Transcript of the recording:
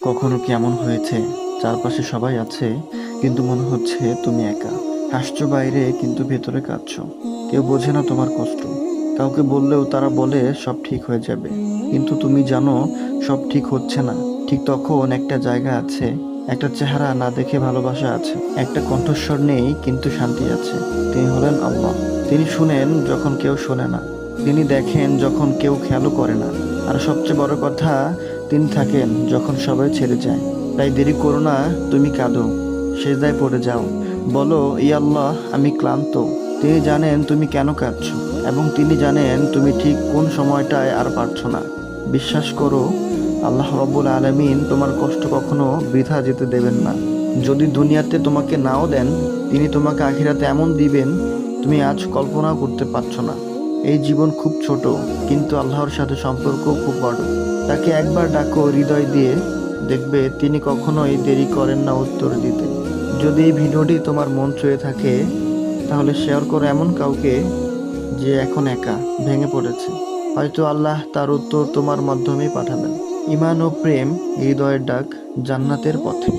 কখনো কি এমন হয়েছে চারপাশে সবাই আছে কিন্তু মনে হচ্ছে তুমি একা? হাসছো বাইরে কিন্তু ভেতরে কাঁদছো। কেউ বোঝে না তোমার কষ্ট। কাউকে বললেও তারা বলে সব ঠিক হয়ে যাবে, কিন্তু তুমি জানো সব ঠিক হচ্ছে না। ঠিক তখন একটা জায়গা আছে, একটা চেহারা না দেখে ভালোবাসা আছে, একটা কণ্ঠস্বর নেই কিন্তু শান্তি আছে। তিনি হলেন আল্লাহ। তিনি শুনেন যখন কেউ শোনে না, তিনি দেখেন যখন কেউ খেয়ালও করে না, আর সবচেয়ে বড় কথা, তিনি থাকেন যখন সবাই ছেড়ে যায়। তাই দেরি করো না, তুমি কাঁদো, সেজদায় পড়ে যাও, বলো ইয়া আল্লাহ আমি ক্লান্ত। তিনি জানেন তুমি কেন কাঁদছো, এবং তিনি জানেন তুমি ঠিক কোন সময়টায় আর পারছো না। বিশ্বাস করো, আল্লাহ রব্বুল আলামিন তোমার কষ্ট কখনো বৃথা যেতে দেবেন না। যদি দুনিয়াতে তোমাকে নাও দেন, তিনি তোমাকে আখিরাতে এমন দিবেন তুমি আজ কল্পনাও করতে পারছো না। এই জীবন খুব ছোট, কিন্তু আল্লাহর সাথে সম্পর্ক খুব বড়। তাকে একবার ডাকো হৃদয় দিয়ে, দেখবে তিনি কখনোই দেরি করেন না উত্তর দিতে। যদি এই ভিডিওটি তোমার মন ছুঁয়ে থাকে, তাহলে শেয়ার করো এমন কাউকে যে এখন একা, ভেঙে পড়েছে। হয়তো আল্লাহ তার উত্তর তোমার মাধ্যমেই পাঠাবেন। ঈমান ও প্রেম, হৃদয়ের ডাক, জান্নাতের পথে।